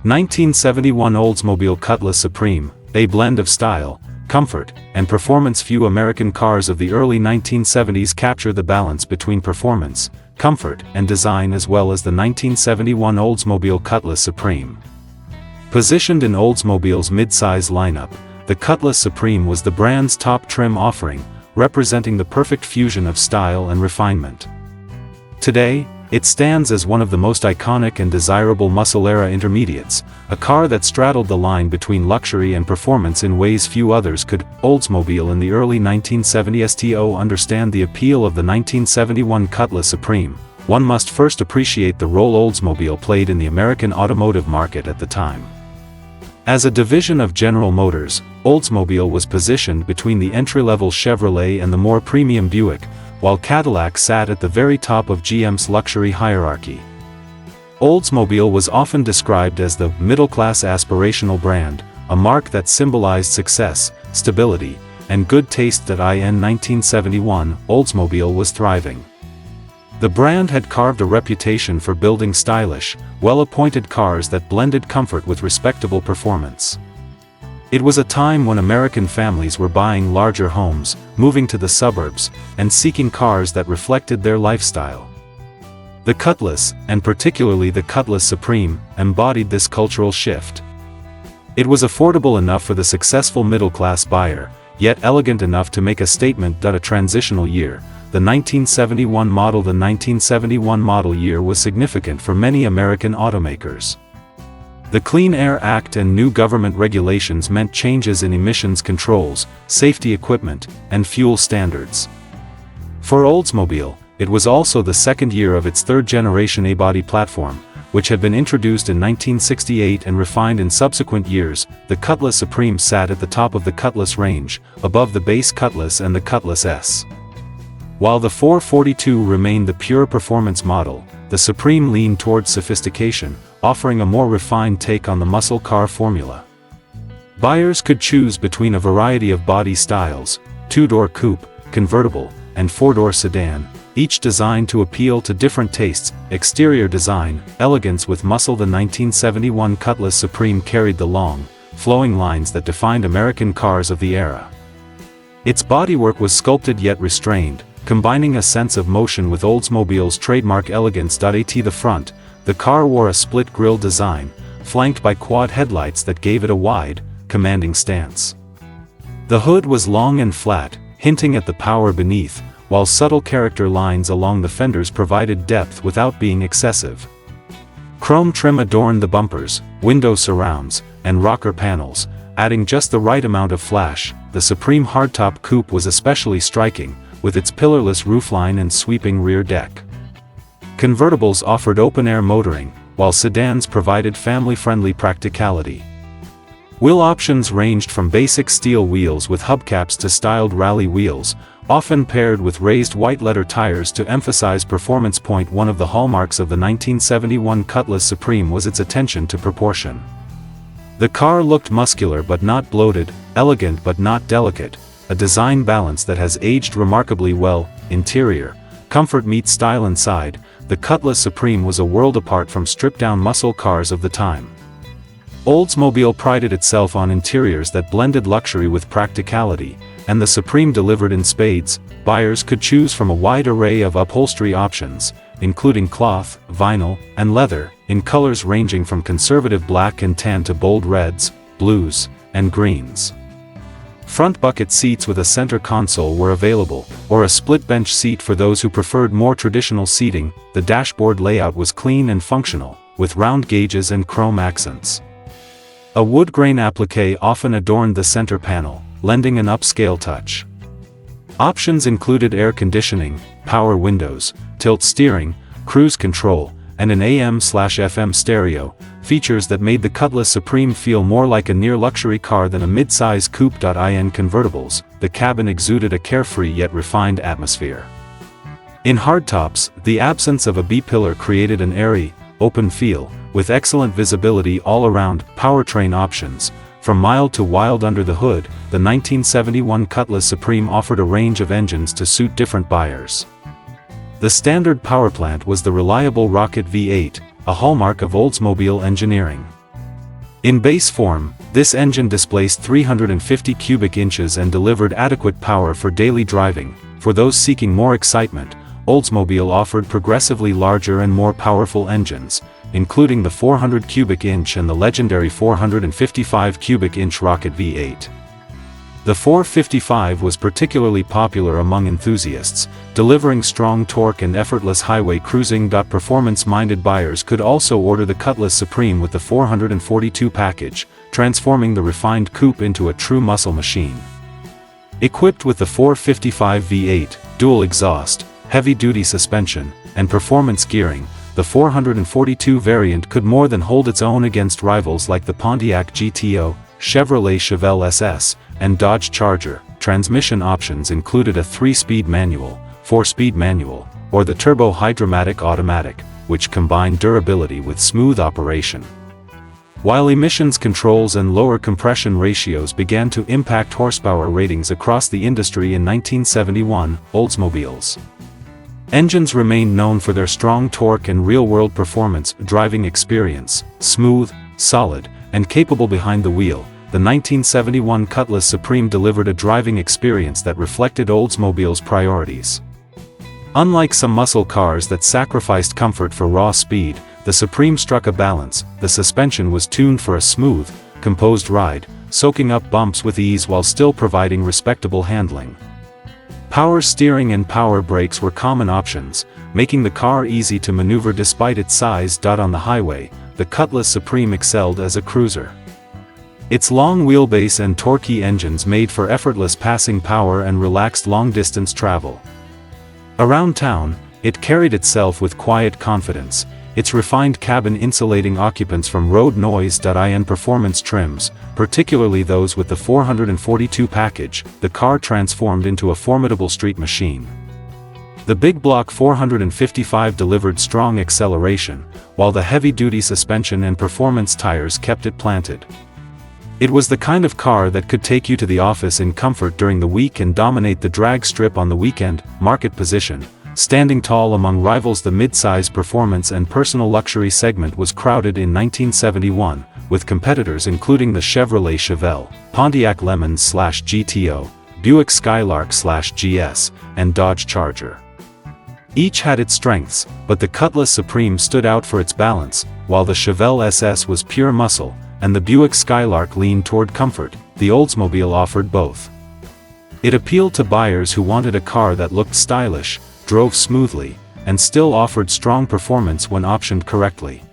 1971 Oldsmobile Cutlass Supreme, a blend of style, comfort, and performance. Few American cars of the early 1970s capture the balance between performance, comfort, and design as well as the 1971 Oldsmobile Cutlass Supreme. Positioned in Oldsmobile's mid-size lineup, the Cutlass Supreme was the brand's top trim offering, representing the perfect fusion of style and refinement. Today, it stands as one of the most iconic and desirable muscle-era intermediates, a car that straddled the line between luxury and performance in ways few others could. Oldsmobile in the early 1970s. To understand the appeal of the 1971 Cutlass Supreme, one must first appreciate the role Oldsmobile played in the American automotive market at the time. As a division of General Motors, Oldsmobile was positioned between the entry-level Chevrolet and the more premium Buick, while Cadillac sat at the very top of GM's luxury hierarchy. Oldsmobile was often described as the middle-class aspirational brand, a mark that symbolized success, stability, and good taste. In 1971, Oldsmobile was thriving. The brand had carved a reputation for building stylish, well-appointed cars that blended comfort with respectable performance. It was a time when American families were buying larger homes, moving to the suburbs, and seeking cars that reflected their lifestyle. The Cutlass, and particularly the Cutlass Supreme, embodied this cultural shift. It was affordable enough for the successful middle-class buyer, yet elegant enough to make a statement. A transitional year, the 1971 model. The 1971 model year was significant for many American automakers. The Clean Air Act and new government regulations meant changes in emissions controls, safety equipment, and fuel standards. For Oldsmobile, it was also the second year of its third-generation A-body platform, which had been introduced in 1968 and refined in subsequent years. The Cutlass Supreme sat at the top of the Cutlass range, above the base Cutlass and the Cutlass S. While the 442 remained the pure performance model, the Supreme leaned towards sophistication, offering a more refined take on the muscle car formula. Buyers could choose between a variety of body styles: two-door coupe, convertible, and four-door sedan, each designed to appeal to different tastes. Exterior design, elegance with muscle. The 1971 Cutlass Supreme carried the long, flowing lines that defined American cars of the era. Its bodywork was sculpted yet restrained, combining a sense of motion with Oldsmobile's trademark elegance. At the front, the car wore a split grille design, flanked by quad headlights that gave it a wide, commanding stance. The hood was long and flat, hinting at the power beneath, while subtle character lines along the fenders provided depth without being excessive. Chrome trim adorned the bumpers, window surrounds, and rocker panels, adding just the right amount of flash. The Supreme hardtop coupe was especially striking, with its pillarless roofline and sweeping rear deck. Convertibles offered open-air motoring, while sedans provided family-friendly practicality. Wheel options ranged from basic steel wheels with hubcaps to styled rally wheels, often paired with raised white leather tires to emphasize performance. One of the hallmarks of the 1971 Cutlass Supreme was its attention to proportion. The car looked muscular but not bloated, elegant but not delicate, a design balance that has aged remarkably well. Interior, comfort meets style. Inside, the Cutlass Supreme was a world apart from stripped-down muscle cars of the time. Oldsmobile prided itself on interiors that blended luxury with practicality, and the Supreme delivered in spades. Buyers could choose from a wide array of upholstery options, including cloth, vinyl, and leather, in colors ranging from conservative black and tan to bold reds, blues, and greens. Front bucket seats with a center console were available, or a split bench seat for those who preferred more traditional seating. The dashboard layout was clean and functional, with round gauges and chrome accents. A wood grain applique often adorned the center panel, lending an upscale touch. Options included air conditioning, power windows, tilt steering, cruise control, and an AM/FM stereo, features that made the Cutlass Supreme feel more like a near-luxury car than a mid-size coupe. In convertibles, the cabin exuded a carefree yet refined atmosphere. In hardtops, the absence of a B-pillar created an airy, open feel, with excellent visibility all around. Powertrain options, from mild to wild under the hood, the 1971 Cutlass Supreme offered a range of engines to suit different buyers. The standard powerplant was the reliable Rocket V8, a hallmark of Oldsmobile engineering. In base form, this engine displaced 350 cubic inches and delivered adequate power for daily driving. For those seeking more excitement, Oldsmobile offered progressively larger and more powerful engines, including the 400 cubic inch and the legendary 455 cubic inch Rocket V8. The 455 was particularly popular among enthusiasts, delivering strong torque and effortless highway cruising. Performance-minded buyers could also order the Cutlass Supreme with the 442 package, transforming the refined coupe into a true muscle machine. Equipped with the 455 V8, dual exhaust, heavy-duty suspension, and performance gearing, the 442 variant could more than hold its own against rivals like the Pontiac GTO, Chevrolet Chevelle SS, and Dodge Charger. Transmission options included a 3-speed manual, 4-speed manual, or the turbo hydromatic automatic, which combined durability with smooth operation. While emissions controls and lower compression ratios began to impact horsepower ratings across the industry in 1971, Oldsmobile's engines remained known for their strong torque and real-world performance. Driving experience, smooth, solid, and capable behind the wheel, the 1971 Cutlass Supreme delivered a driving experience that reflected Oldsmobile's priorities. Unlike some muscle cars that sacrificed comfort for raw speed, the Supreme struck a balance. The suspension was tuned for a smooth, composed ride, soaking up bumps with ease while still providing respectable handling. Power steering and power brakes were common options, making the car easy to maneuver despite its size. On the highway, the Cutlass Supreme excelled as a cruiser. Its long wheelbase and torquey engines made for effortless passing power and relaxed long-distance travel. Around town, it carried itself with quiet confidence, its refined cabin insulating occupants from road noise. In performance trims, particularly those with the 442 package, the car transformed into a formidable street machine. The big block 455 delivered strong acceleration, while the heavy-duty suspension and performance tires kept it planted. It was the kind of car that could take you to the office in comfort during the week and dominate the drag strip on the weekend. Market position, standing tall among rivals. The mid-size performance and personal luxury segment was crowded in 1971, with competitors including the Chevrolet Chevelle, Pontiac Lemons/GTO, Buick Skylark/GS, and Dodge Charger. Each had its strengths, but the Cutlass Supreme stood out for its balance. While the Chevelle SS was pure muscle, and the Buick Skylark leaned toward comfort, the Oldsmobile offered both. It appealed to buyers who wanted a car that looked stylish, drove smoothly, and still offered strong performance when optioned correctly.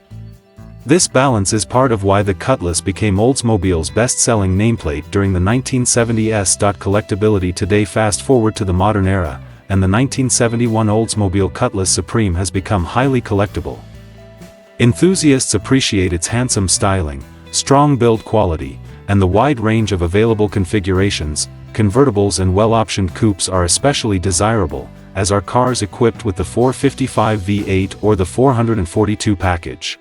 This balance is part of why the Cutlass became Oldsmobile's best-selling nameplate during the 1970s. Collectability today. Fast forward to the modern era, and the 1971 Oldsmobile Cutlass Supreme has become highly collectible. Enthusiasts appreciate its handsome styling, strong build quality, and the wide range of available configurations. Convertibles and well-optioned coupes are especially desirable, as are cars equipped with the 455 V8 or the 442 package.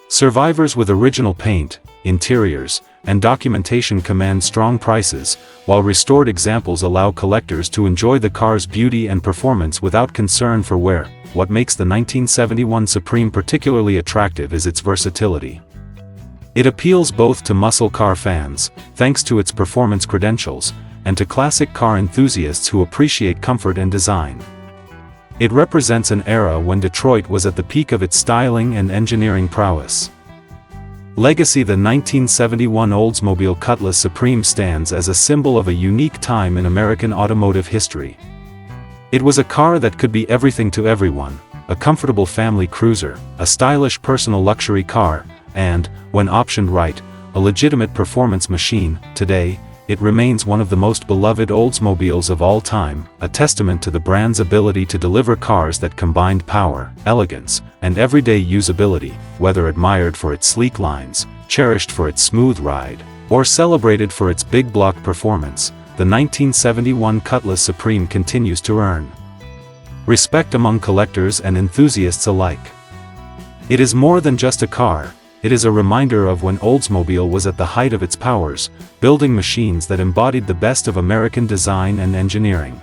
Survivors with original paint, interiors, and documentation command strong prices, while restored examples allow collectors to enjoy the car's beauty and performance without concern for wear. What makes the 1971 Supreme particularly attractive is its versatility. It appeals both to muscle car fans, thanks to its performance credentials, and to classic car enthusiasts who appreciate comfort and design. It represents an era when Detroit was at the peak of its styling and engineering prowess. Legacy. The 1971 Oldsmobile Cutlass Supreme stands as a symbol of a unique time in American automotive history. It was a car that could be everything to everyone, a comfortable family cruiser, a stylish personal luxury car, and, when optioned right, a legitimate performance machine. Today, it remains one of the most beloved Oldsmobiles of all time, a testament to the brand's ability to deliver cars that combined power, elegance, and everyday usability. Whether admired for its sleek lines, cherished for its smooth ride, or celebrated for its big block performance, the 1971 Cutlass Supreme continues to earn respect among collectors and enthusiasts alike. It is more than just a car. It is a reminder of when Oldsmobile was at the height of its powers, building machines that embodied the best of American design and engineering.